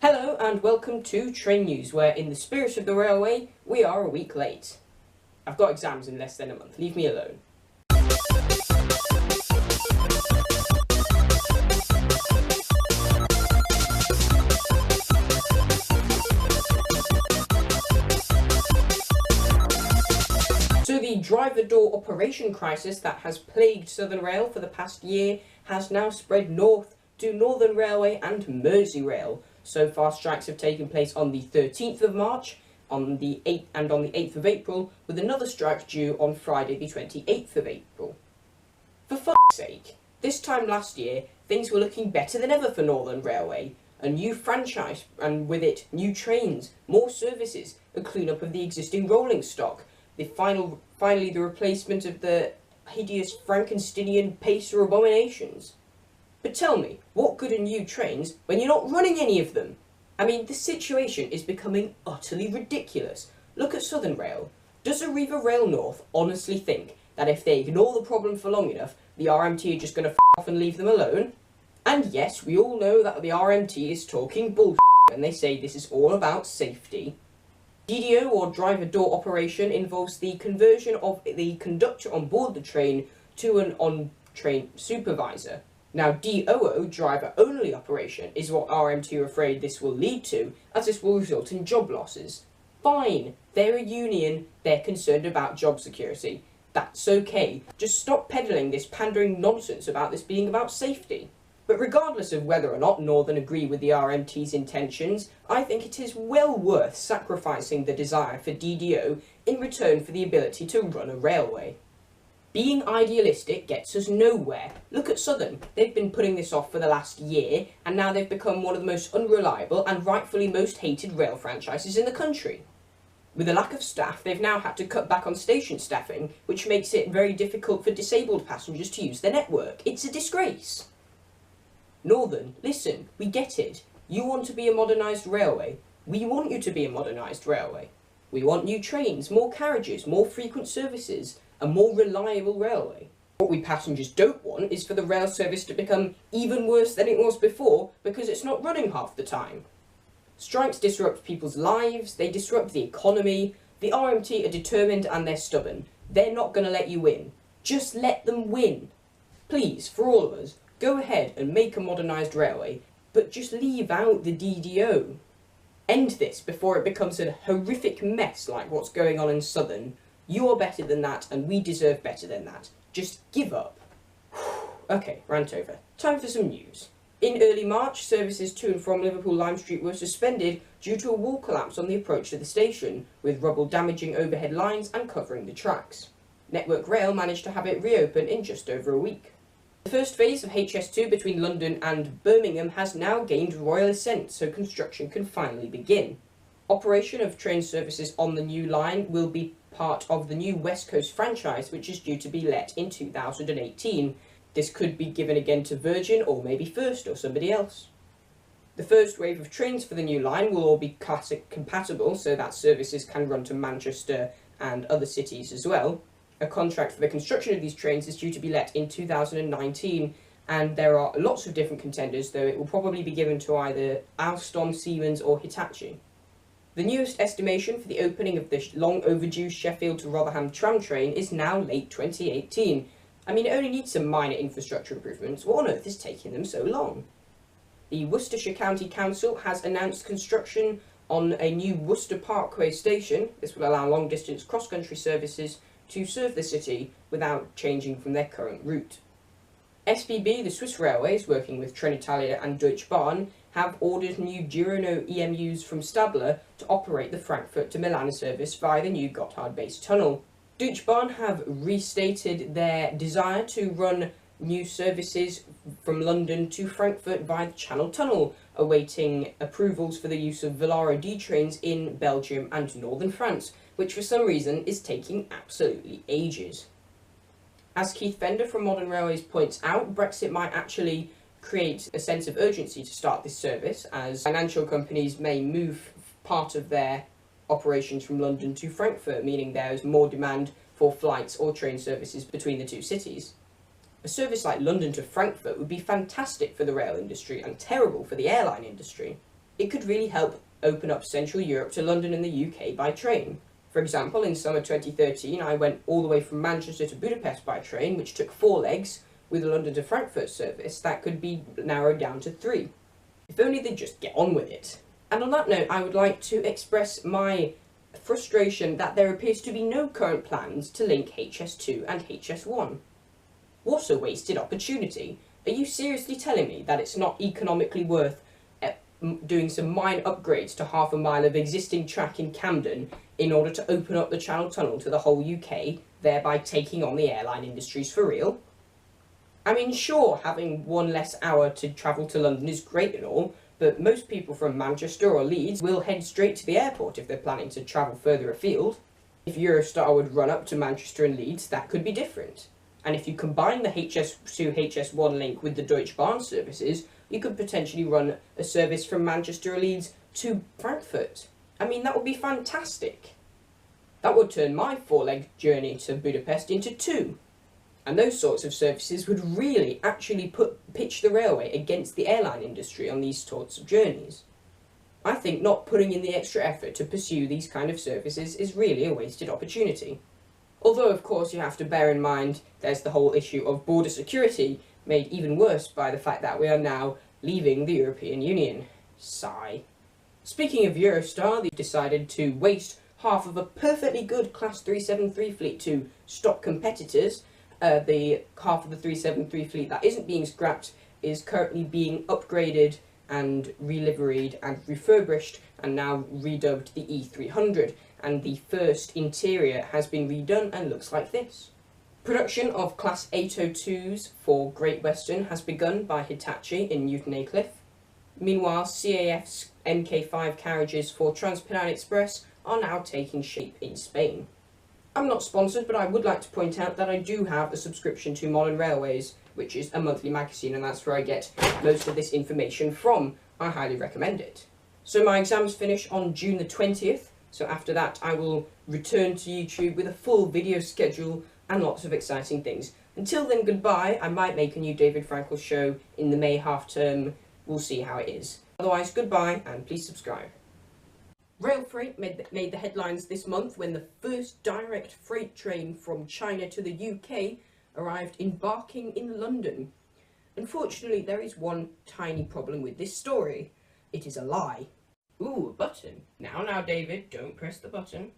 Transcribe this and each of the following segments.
Hello and welcome to Train News, where in the spirit of the railway, we are a week late. I've got exams in less than a month, leave me alone. So the driver door operation crisis that has plagued Southern Rail for the past year has now spread north to Northern Railway and Merseyrail. So far, strikes have taken place on the 13th of March, on the 8th and on the 8th of April, with another strike due on Friday the 28th of April. For fuck's sake, this time last year, things were looking better than ever for Northern Railway. A new franchise, and with it, new trains, more services, a clean-up of the existing rolling stock, finally the replacement of the hideous Frankensteinian pacer abominations. But tell me, what good are new trains when you're not running any of them? I mean, the situation is becoming utterly ridiculous. Look at Southern Rail. Does Arriva Rail North honestly think that if they ignore the problem for long enough, the RMT are just going to f*** off and leave them alone? And yes, we all know that the RMT is talking bullshit when they say this is all about safety. DDO, or driver door operation, involves the conversion of the conductor on board the train to an on-train supervisor. Now, DOO, driver-only operation, is what RMT are afraid this will lead to, as this will result in job losses. Fine, they're a union, they're concerned about job security. That's okay, just stop peddling this pandering nonsense about this being about safety. But regardless of whether or not Northern agree with the RMT's intentions, I think it is well worth sacrificing the desire for DDO in return for the ability to run a railway. Being idealistic gets us nowhere. Look at Southern. They've been putting this off for the last year, and now they've become one of the most unreliable and rightfully most hated rail franchises in the country. With a lack of staff, they've now had to cut back on station staffing, which makes it very difficult for disabled passengers to use their network. It's a disgrace. Northern, listen, we get it. You want to be a modernised railway. We want you to be a modernised railway. We want new trains, more carriages, more frequent services, a more reliable railway. What we passengers don't want is for the rail service to become even worse than it was before because it's not running half the time. Strikes disrupt people's lives, they disrupt the economy. The RMT are determined and they're stubborn. They're not going to let you win. Just let them win. Please, for all of us, go ahead and make a modernised railway, but just leave out the DDO. End this before it becomes a horrific mess like what's going on in Southern. You are better than that, and we deserve better than that. Just give up. Okay, rant over. Time for some news. In early March, services to and from Liverpool Lime Street were suspended due to a wall collapse on the approach to the station, with rubble damaging overhead lines and covering the tracks. Network Rail managed to have it reopen in just over a week. The first phase of HS2 between London and Birmingham has now gained Royal Assent, so construction can finally begin. Operation of train services on the new line will be part of the new West Coast franchise, which is due to be let in 2018. This could be given again to Virgin, or maybe First, or somebody else. The first wave of trains for the new line will all be classic compatible, so that services can run to Manchester and other cities as well. A contract for the construction of these trains is due to be let in 2019, and there are lots of different contenders, though it will probably be given to either Alstom, Siemens or Hitachi. The newest estimation for the opening of the long overdue Sheffield to Rotherham tram train is now late 2018. I mean, it only needs some minor infrastructure improvements. What on earth is taking them so long? The Worcestershire County Council has announced construction on a new Worcester Parkway station. This will allow long-distance cross-country services to serve the city without changing from their current route. SBB, the Swiss Railways, working with Trenitalia and Deutsche Bahn, have ordered new Girunos EMUs from Stadler to operate the Frankfurt to Milan service via the new Gotthard-based tunnel. Deutsche Bahn have restated their desire to run new services from London to Frankfurt via the Channel Tunnel, awaiting approvals for the use of Velaro D trains in Belgium and northern France, which for some reason is taking absolutely ages. As Keith Fender from Modern Railways points out, Brexit might actually create a sense of urgency to start this service, as financial companies may move part of their operations from London to Frankfurt, meaning there is more demand for flights or train services between the two cities. A service like London to Frankfurt would be fantastic for the rail industry and terrible for the airline industry. It could really help open up Central Europe to London and the UK by train. For example, in summer 2013, I went all the way from Manchester to Budapest by train, which took 4 legs, with a London to Frankfurt service that could be narrowed down to 3. If only they'd just get on with it. And on that note, I would like to express my frustration that there appears to be no current plans to link HS2 and HS1. What a wasted opportunity. Are you seriously telling me that it's not economically worth doing some minor upgrades to half a mile of existing track in Camden in order to open up the Channel Tunnel to the whole UK, thereby taking on the airline industries for real? I mean, sure, having 1 less hour to travel to London is great and all, but most people from Manchester or Leeds will head straight to the airport if they're planning to travel further afield. If Eurostar would run up to Manchester and Leeds, that could be different. And if you combine the HS2 HS1 link with the Deutsche Bahn services, you could potentially run a service from Manchester or Leeds to Frankfurt. I mean, that would be fantastic. That would turn my 4-leg journey to Budapest into 2. And those sorts of services would really actually pitch the railway against the airline industry on these sorts of journeys. I think not putting in the extra effort to pursue these kind of services is really a wasted opportunity. Although, of course, you have to bear in mind there's the whole issue of border security, made even worse by the fact that we are now leaving the European Union. Sigh. Speaking of Eurostar, they've decided to waste half of a perfectly good Class 373 fleet to stock competitors. The half of the 373 fleet that isn't being scrapped is currently being upgraded and reliveried and refurbished and now redubbed the E300, and the first interior has been redone and looks like this. Production of Class 802's for Great Western has begun by Hitachi in Newton Aycliffe. Meanwhile, CAF's MK5 carriages for Transpennine Express are now taking shape in Spain. I'm not sponsored, but I would like to point out that I do have a subscription to Modern Railways, which is a monthly magazine, and that's where I get most of this information from. I highly recommend it. So my exams finish on June the 20th, so after that I will return to YouTube with a full video schedule and lots of exciting things. Until then, goodbye. I might make a new David Frankel show in the May half term. We'll see how it is. Otherwise, goodbye, and please subscribe. Rail freight made the headlines this month when the first direct freight train from China to the UK arrived in Barking in London. Unfortunately, there is one tiny problem with this story. It is a lie. Ooh, a button. Now, David, don't press the button.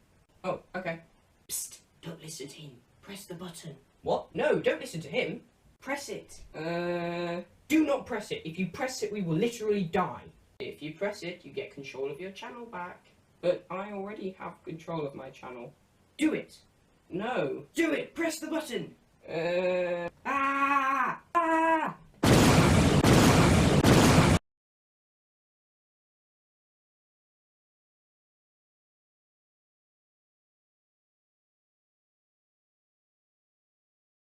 Oh, okay. Psst, don't listen to him. Press the button. What? No, don't listen to him. Press it. Do not press it. If you press it, we will literally die. If you press it, you get control of your channel back. But I already have control of my channel. Do it! No! Do it! Press the button! Ah!